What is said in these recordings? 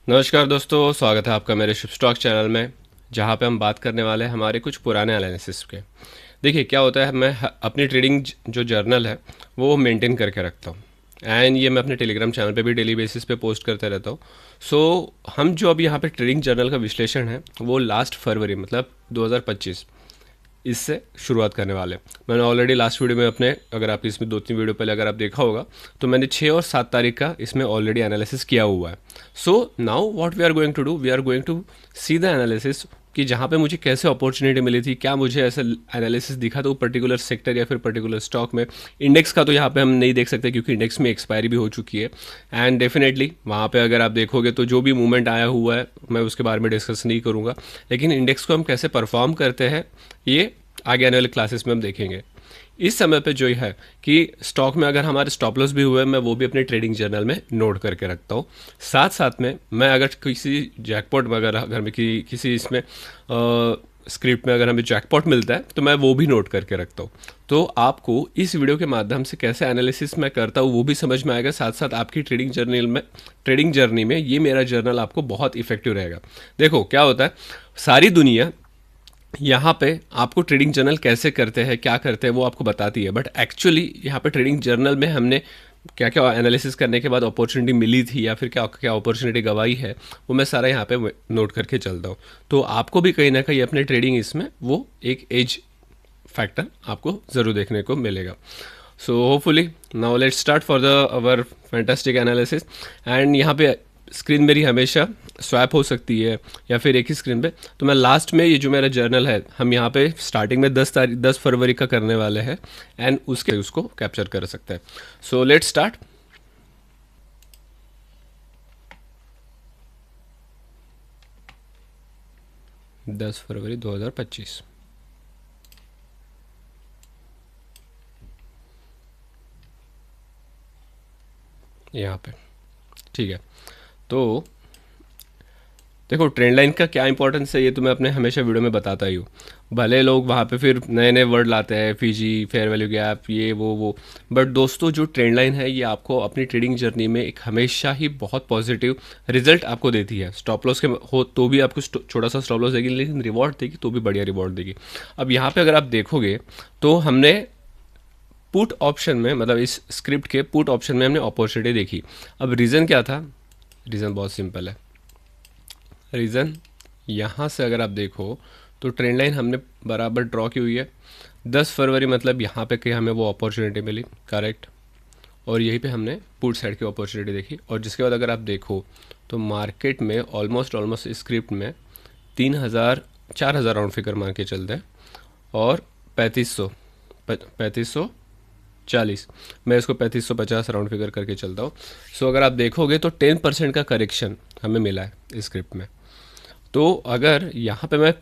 नमस्कार दोस्तों, स्वागत है आपका मेरे शिप स्टॉक चैनल में, जहाँ पे हम बात करने वाले हैं हमारे कुछ पुराने एनालिसिस के। देखिए क्या होता है, मैं अपनी ट्रेडिंग जो जर्नल है वो मेंटेन करके रखता हूँ। एंड ये मैं अपने टेलीग्राम चैनल पे भी डेली बेसिस पे पोस्ट करते रहता हूँ। सो हम जो अभी यहाँ पे ट्रेडिंग जर्नल का विश्लेषण है वो लास्ट फरवरी मतलब 2025 इससे शुरुआत करने वाले। मैंने ऑलरेडी लास्ट वीडियो में अपने, अगर आप इसमें 2-3 वीडियो पहले अगर आप देखा होगा, तो मैंने 6 और 7 तारीख का इसमें ऑलरेडी एनालिसिस किया हुआ है। So now what we are going to do, we are going to see the analysis कि जहाँ पे मुझे कैसे अपॉर्चुनिटी मिली थी, क्या मुझे ऐसा एनालिसिस दिखा तो पर्टिकुलर सेक्टर या फिर पर्टिकुलर स्टॉक में। इंडेक्स का तो यहाँ पे हम नहीं देख सकते क्योंकि इंडेक्स में एक्सपायरी भी हो चुकी है। एंड डेफिनेटली वहाँ पे अगर आप देखोगे तो जो भी मूवमेंट आया हुआ है मैं उसके बारे में डिस्कस नहीं करूँगा, लेकिन इंडेक्स को हम कैसे परफॉर्म करते हैं ये आगे आने वाले क्लासेस में हम देखेंगे। इस समय पे जो है कि स्टॉक में अगर हमारे स्टॉप लॉस भी हुए, मैं वो भी अपने ट्रेडिंग जर्नल में नोट करके रखता हूँ। साथ साथ में मैं अगर किसी जैकपॉट में, अगर मैं किसी इसमें स्क्रिप्ट में अगर हमें जैकपॉट मिलता है तो मैं वो भी नोट करके रखता हूँ। तो आपको इस वीडियो के माध्यम से कैसे एनालिसिस मैं करता हूँ वो भी समझ में आएगा। साथ साथ आपकी ट्रेडिंग जर्नी में ये मेरा जर्नल आपको बहुत इफेक्टिव रहेगा। देखो क्या होता है, सारी दुनिया यहाँ पे आपको ट्रेडिंग जर्नल कैसे करते हैं, क्या करते हैं वो आपको बताती है, बट एक्चुअली यहाँ पे ट्रेडिंग जर्नल में हमने क्या क्या एनालिसिस करने के बाद अपॉर्चुनिटी मिली थी या फिर क्या क्या अपॉर्चुनिटी गवाई है वो मैं सारा यहाँ पे नोट करके चलता हूँ। तो आपको भी कहीं ना कहीं अपने ट्रेडिंग इसमें वो एक एज फैक्टर आपको ज़रूर देखने को मिलेगा। So hopefully now let's start for the our fantastic analysis. And यहाँ पे स्क्रीन मेरी हमेशा स्वैप हो सकती है या फिर एक ही स्क्रीन पे, तो मैं लास्ट में ये जो मेरा जर्नल है हम यहाँ पे स्टार्टिंग में 10 फरवरी का करने वाले हैं एंड उसको कैप्चर कर सकते हैं। So let's start. दस फरवरी 2025 यहाँ पे ठीक है। तो देखो ट्रेंड लाइन का क्या इंपॉर्टेंस है ये तो मैं अपने हमेशा वीडियो में बताता ही हूँ। भले लोग वहाँ पे फिर नए नए वर्ड लाते हैं, फीजी, फेयर वैल्यू गैप, ये वो, बट दोस्तों जो ट्रेंड लाइन है ये आपको अपनी ट्रेडिंग जर्नी में एक हमेशा ही बहुत पॉजिटिव रिजल्ट आपको देती है। स्टॉप लॉस के हो तो भी आपको छोटा सा स्टॉप लॉस देगी, लेकिन रिवॉर्ड देगी तो भी बढ़िया रिवॉर्ड देगी। अब यहाँ पे अगर आप देखोगे तो हमने पुट ऑप्शन में, मतलब इस स्क्रिप्ट के पुट ऑप्शन में हमने अपॉर्चुनिटी देखी। अब रीज़न क्या था, रीज़न बहुत सिंपल है। रीज़न यहाँ से अगर आप देखो तो ट्रेंड लाइन हमने बराबर ड्रॉ की हुई है 10 फरवरी, मतलब यहाँ पे कि हमें वो अपॉर्चुनिटी मिली, करेक्ट। और यहीं पे हमने पुट साइड की अपॉर्चुनिटी देखी और जिसके बाद अगर आप देखो तो मार्केट में ऑलमोस्ट स्क्रिप्ट में 3,000 4,000 राउंड फिगर मान के चलते हैं और 3540, मैं इसको 3550 राउंड फिगर करके चलता हूँ। सो अगर आप देखोगे तो 10% का करेक्शन हमें मिला है इस स्क्रिप्ट में। तो अगर यहाँ पे मैं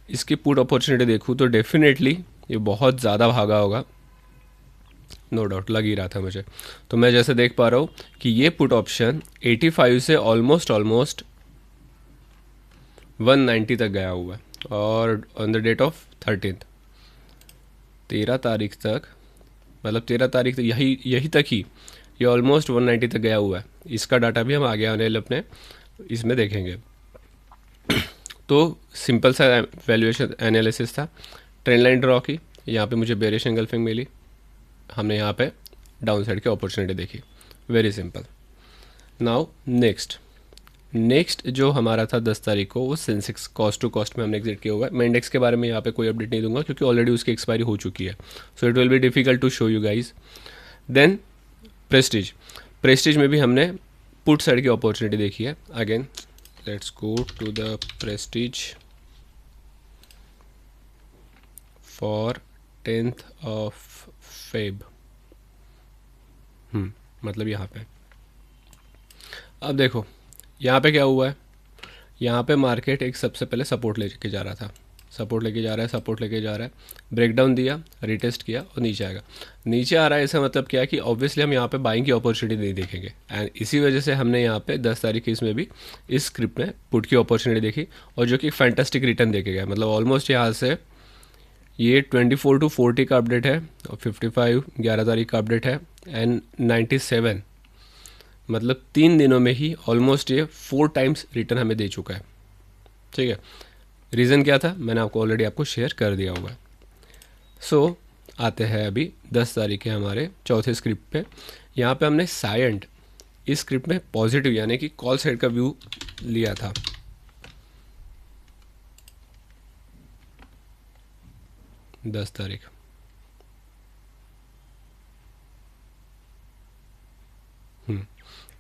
इसकी पुट अपॉर्चुनिटी देखूँ तो डेफिनेटली ये बहुत ज़्यादा भागा होगा, नो डाउट लग ही रहा था मुझे। तो मैं जैसे देख पा रहा हूँ कि ये पुट ऑप्शन 85 से ऑलमोस्ट 190 तक गया हुआ है और ऑन द डेट ऑफ 13 तारीख तक, मतलब 13 तारीख तक यही तक ही ये ऑलमोस्ट 190 तक गया हुआ है। इसका डाटा भी हम आगे आने वाले अपने इसमें देखेंगे। तो सिंपल सा वैल्यूएशन एनालिसिस था, ट्रेंड लाइन ड्रॉ की, यहाँ पे मुझे बेरिश एंगल्फिंग मिली, हमने यहाँ पे डाउन साइड की अपॉर्चुनिटी देखी, वेरी सिंपल। नाउ नेक्स्ट जो हमारा था 10 तारीख को वो सेंसेक्स कॉस्ट टू कॉस्ट में हमने एग्जिट किया हुआ है। मैं इंडेक्स के बारे में यहाँ पे कोई अपडेट नहीं दूंगा क्योंकि ऑलरेडी उसकी एक्सपायरी हो चुकी है, so it will be difficult to show you guys. Then Prestige में भी हमने पुट साइड की अपॉर्चुनिटी देखी है। Again let's go to the Prestige for 10th of Feb, मतलब यहाँ पे। अब देखो यहाँ पे क्या हुआ है, यहाँ पे मार्केट एक सबसे पहले सपोर्ट लेके जा रहा था, सपोर्ट लेके जा रहा है, ब्रेकडाउन दिया, रिटेस्ट किया और नीचे आएगा। नीचे आ रहा है, इसका मतलब क्या है कि ऑब्वियसली हम यहाँ पे बाइंग की अपॉर्चुनिटी नहीं देखेंगे एंड इसी वजह से हमने यहाँ पे 10 तारीख की इसमें भी इस स्क्रिप्ट में पुट की अपॉर्चुनिटी देखी और जो कि फैंटास्टिक रिटर्न देके गया। मतलब ऑलमोस्ट यहाँ से ये 24 to 40 का अपडेट है और 55 11 तारीख का अपडेट है एंड 97 मतलब 3 दिनों में ही ऑलमोस्ट ये 4 टाइम्स रिटर्न हमें दे चुका है। ठीक है, रीज़न क्या था मैंने आपको ऑलरेडी आपको शेयर कर दिया होगा। सो आते हैं अभी 10 तारीख के हमारे चौथे स्क्रिप्ट पे। यहाँ पे हमने साइंट इस स्क्रिप्ट में पॉजिटिव यानी कि कॉल साइड का व्यू लिया था। 10 तारीख, हम्म,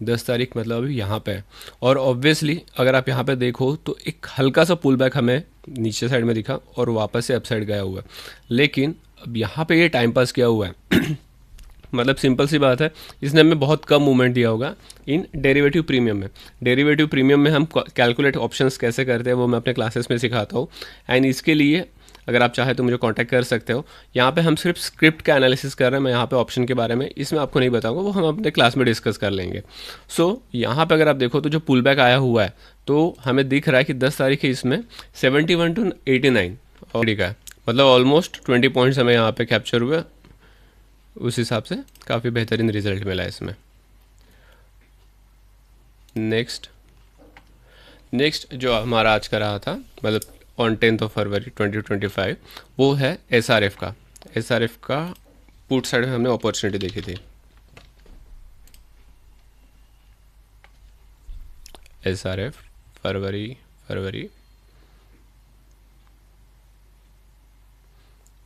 10 तारीख मतलब अभी यहाँ पे है। और ऑब्वियसली अगर आप यहाँ पे देखो तो एक हल्का सा पुल बैक हमें नीचे साइड में दिखा और वापस से अप साइड गया हुआ है, लेकिन अब यहाँ पे ये टाइम पास किया हुआ है। मतलब सिंपल सी बात है, इसने हमें बहुत कम मूवमेंट दिया होगा इन डेरिवेटिव प्रीमियम में। डेरिवेटिव प्रीमियम में हम कैलकुलेट ऑप्शंस कैसे करते हैं वो मैं अपने क्लासेस में सिखाता हूँ, एंड इसके लिए अगर आप चाहे तो मुझे कांटेक्ट कर सकते हो। यहाँ पे हम सिर्फ स्क्रिप्ट का एनालिसिस कर रहे हैं, मैं यहाँ पे ऑप्शन के बारे में इसमें आपको नहीं बताऊंगा, वो हम अपने क्लास में डिस्कस कर लेंगे। सो यहाँ पे अगर आप देखो तो जो पुल बैक आया हुआ है तो हमें दिख रहा है कि 10 तारीख है इसमें 71 to 89 और का है, मतलब ऑलमोस्ट 20 पॉइंट्स हमें यहाँ पे कैप्चर हुए। उस हिसाब से काफ़ी बेहतरीन रिजल्ट मिला है इसमें। नेक्स्ट जो हमारा आज का रहा था, मतलब ऑन 10 फरवरी 2025, वो है एसआरएफ का। एसआरएफ का पुट साइड में हमने अपॉर्चुनिटी देखी थी। एसआरएफ फरवरी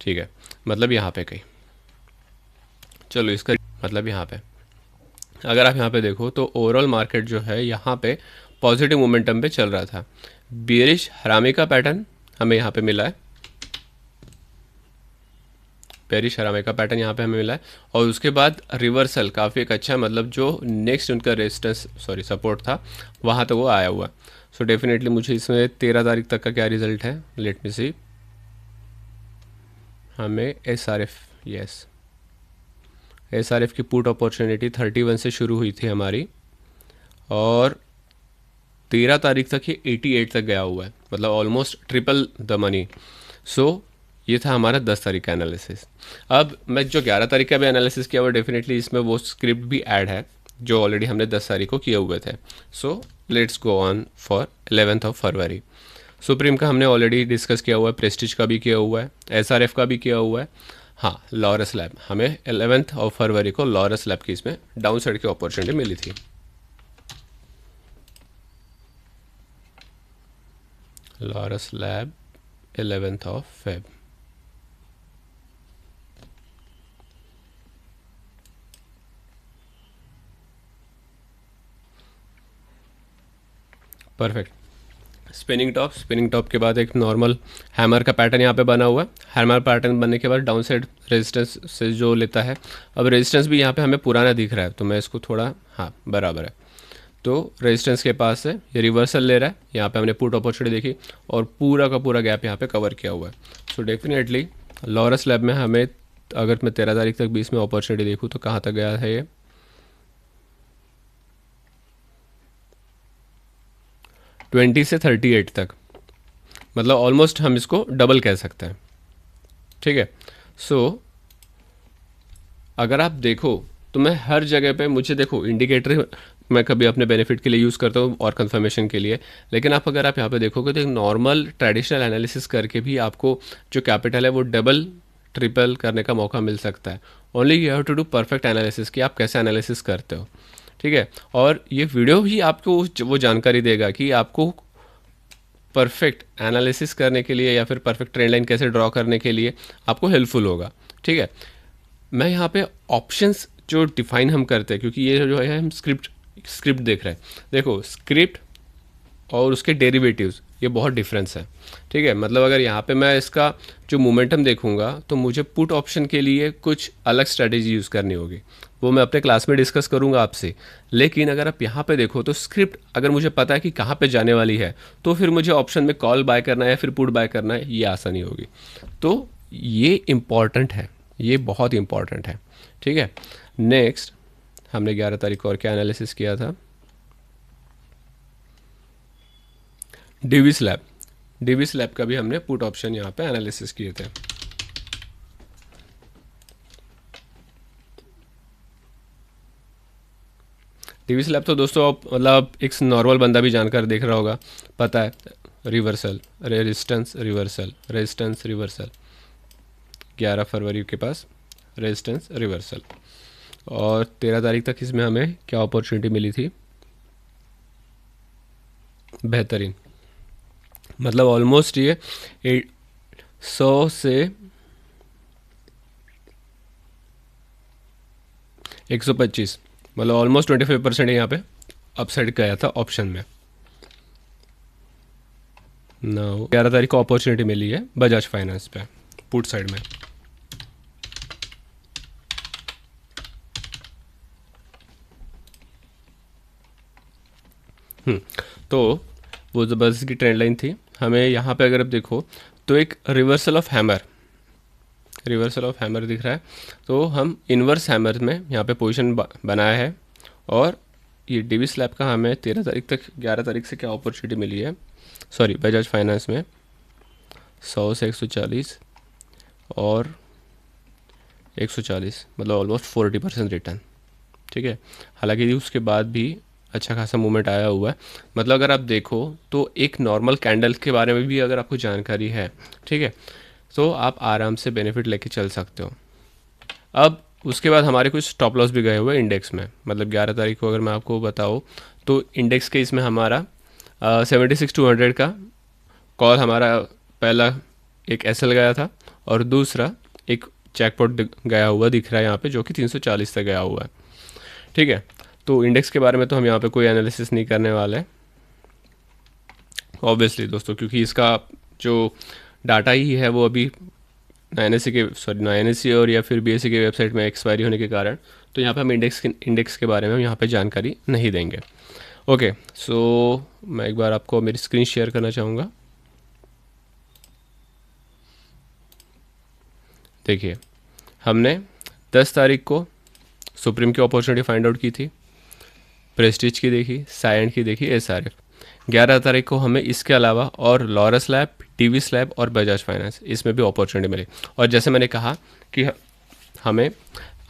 ठीक है, मतलब यहाँ पे कहीं, चलो इसका मतलब यहाँ पे अगर आप यहाँ पे देखो तो ओवरऑल मार्केट जो है यहाँ पे पॉजिटिव मोमेंटम पे चल रहा था। बेरिश हरामी का पैटर्न हमें यहाँ पे मिला है, बेरिश हरामी का पैटर्न यहाँ पे हमें मिला है, और उसके बाद रिवर्सल काफ़ी एक अच्छा, मतलब जो नेक्स्ट उनका रेजिस्टेंस सपोर्ट था वहाँ तक वो आया हुआ। सो डेफिनेटली मुझे इसमें 13 तारीख तक का क्या रिजल्ट है, लेट मी सी। हमें एसआरएफ की पुट अपॉर्चुनिटी 31 से शुरू हुई थी हमारी, और 13 तारीख तक ये 88 तक गया हुआ है, मतलब ऑलमोस्ट ट्रिपल द मनी। सो ये था हमारा 10 तारीख का एनालिसिस। अब मैं जो 11 तारीख का भी एनालिसिस किया हुआ, डेफिनेटली इसमें वो स्क्रिप्ट भी ऐड है जो ऑलरेडी हमने 10 तारीख को किए हुए थे। So let's go on for 11 February. Supreme का हमने ऑलरेडी डिस्कस किया हुआ है, प्रेस्टीज का भी किया हुआ है, एसआरएफ का भी किया हुआ है। हाँ, लॉरस लैब, हमें 11 फरवरी को लॉरस लैब की इसमें डाउन साइड की अपॉर्चुनिटी मिली थी। Laurus lab 11 Feb. Perfect. Spinning top के बाद एक नॉर्मल हैमर का पैटर्न यहाँ पे बना हुआ है। हैमर पैटर्न बनने के बाद डाउन साइड रेजिस्टेंस से जो लेता है, अब रेजिस्टेंस भी यहाँ पे हमें पुराना दिख रहा है, तो मैं इसको थोड़ा, हाँ बराबर है, तो रेजिस्टेंस के पास से ये रिवर्सल ले रहा है। यहाँ पे हमने पुट अपॉर्चुनिटी देखी और पूरा का पूरा गैप यहाँ पे कवर किया हुआ है। सो डेफिनेटली लॉरस लैब में हमें, अगर मैं 13 तारीख तक 20 में अपॉर्चुनिटी देखूँ तो कहाँ तक गया है ये, 20 से 38 तक, मतलब ऑलमोस्ट हम इसको डबल कह सकते हैं। ठीक है, सो अगर आप देखो तो मैं हर जगह पे, मुझे देखो इंडिकेटर मैं कभी अपने बेनिफिट के लिए यूज़ करता हूँ और कंफर्मेशन के लिए, लेकिन अगर आप यहाँ पे देखोगे तो एक नॉर्मल ट्रेडिशनल एनालिसिस करके भी आपको जो कैपिटल है वो डबल ट्रिपल करने का मौका मिल सकता है। Only you have to do perfect analysis कि आप कैसे एनालिसिस करते हो। ठीक है, और ये वीडियो ही आपको वो जानकारी देगा कि आपको परफेक्ट एनालिसिस करने के लिए या फिर परफेक्ट ट्रेंड लाइन कैसे ड्रॉ करने के लिए आपको हेल्पफुल होगा। ठीक है, मैं यहाँ पे ऑप्शंस जो डिफाइन हम करते हैं, क्योंकि ये जो है हम स्क्रिप्ट देख रहे हैं, देखो स्क्रिप्ट और उसके डेरिवेटिव्स ये बहुत डिफरेंस है। ठीक है, मतलब अगर यहाँ पे मैं इसका जो मोमेंटम देखूंगा तो मुझे पुट ऑप्शन के लिए कुछ अलग स्ट्रेटेजी यूज़ करनी होगी, वो मैं अपने क्लास में डिस्कस करूंगा आपसे। लेकिन अगर आप यहाँ पे देखो तो स्क्रिप्ट अगर मुझे पता है कि कहाँ पे जाने वाली है, तो फिर मुझे ऑप्शन में कॉल बाय करना है या फिर पुट बाय करना है, ये आसानी होगी। तो ये इम्पॉर्टेंट है, ये बहुत इंपॉर्टेंट है। ठीक है, नेक्स्ट हमने 11 तारीख को और क्या एनालिसिस किया था, डीवी स्लैब का भी हमने पुट ऑप्शन यहाँ पे एनालिसिस किए थे। टीवी स्लैब तो दोस्तों आप मतलब एक नॉर्मल बंदा भी जानकर देख रहा होगा, पता है, reversal, resistance reversal, resistance reversal, 11 फरवरी के पास रेजिस्टेंस रिवर्सल। और 13 तारीख तक इसमें हमें क्या अपॉर्चुनिटी मिली थी, बेहतरीन, मतलब ऑलमोस्ट ये 100 से 125, मतलब ऑलमोस्ट 25% यहाँ पे अपसाइड गया था ऑप्शन में। 11 तारीख को अपॉर्चुनिटी मिली है बजाज फाइनेंस पे पुट साइड में। तो वो ज़बरदस्त की ट्रेंड लाइन थी। हमें यहाँ पे अगर आप देखो तो एक reversal of hammer, reversal of hammer दिख रहा है, तो हम इन्वर्स हैमर में यहाँ पे पोजीशन बनाया है। और ये डीवी स्लैब का हमें 13 तारीख तक, 11 तारीख से क्या अपॉर्चुनिटी मिली है, सॉरी बजाज फाइनेंस में 100 से 140 और 140, मतलब ऑलमोस्ट 40% रिटर्न। ठीक है, हालांकि उसके बाद भी अच्छा खासा मूवमेंट आया हुआ है। मतलब अगर आप देखो तो एक नॉर्मल कैंडल के बारे में भी अगर आपको जानकारी है, ठीक है, तो आप आराम से बेनिफिट लेके चल सकते हो। अब उसके बाद हमारे कुछ स्टॉप लॉस भी गए हुए इंडेक्स में, मतलब 11 तारीख को अगर मैं आपको बताऊँ तो इंडेक्स के इसमें हमारा 76-200 का कॉल, हमारा पहला एक एसएल गया था और दूसरा एक जैकपॉट गया हुआ दिख रहा है यहाँ पे, जो कि 340 तक गया हुआ है। ठीक है, तो इंडेक्स के बारे में तो हम यहाँ पे कोई एनालिसिस नहीं करने वाले ऑब्वियसली दोस्तों, क्योंकि इसका जो डाटा ही है वो अभी एनएससी और या फिर बीएससी की वेबसाइट में एक्सपायरी होने के कारण, तो यहाँ पे हम इंडेक्स के बारे में यहाँ पे जानकारी नहीं देंगे। ओके, सो मैं एक बार आपको मेरी स्क्रीन शेयर करना चाहूँगा। देखिए, हमने 10 तारीख को सुप्रीम की अपॉर्चुनिटी फाइंड आउट की थी, प्रेस्टीज की देखी, साइएंट की देखी, एसआरएफ। 11 तारीख को हमें इसके अलावा और लॉरस लैब, टीवी स्लैब और बजाज फाइनेंस, इसमें भी अपॉर्चुनिटी मिली। और जैसे मैंने कहा कि हमें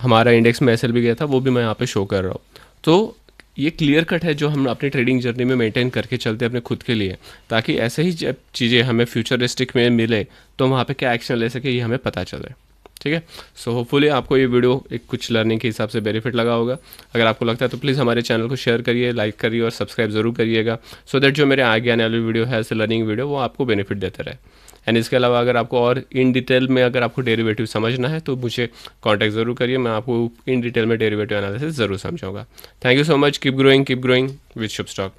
हमारा इंडेक्स में एसएल भी गया था, वो भी मैं यहाँ पे शो कर रहा हूँ। तो ये क्लियर कट है जो हम अपनी ट्रेडिंग जर्नी में मेंटेन करके चलते हैं अपने खुद के लिए, ताकि ऐसे ही जब चीज़ें हमें फ्यूचरिस्टिक में मिले तो हम वहाँ पे क्या एक्शन ले सके ये हमें पता चले। ठीक है, सो होपफुली आपको ये वीडियो एक कुछ लर्निंग के हिसाब से बेनिफिट लगा होगा। अगर आपको लगता है तो प्लीज़ हमारे चैनल को शेयर करिए, लाइक करिए और सब्सक्राइब ज़रूर करिएगा, सो दैट जो मेरे आगे आने वाली वीडियो है ऐसे लर्निंग वीडियो वो आपको बेनिफिट देते रहे। एंड इसके अलावा अगर आपको और इन डिटेल में अगर आपको डेरिवेटिव समझना है तो मुझे कॉन्टैक्ट ज़रूर करिए, मैं आपको इन डिटेल में डेरिवेटिव एनालिसिस ज़रूर समझाऊंगा। Thank you so much, keep growing with Shubh stock.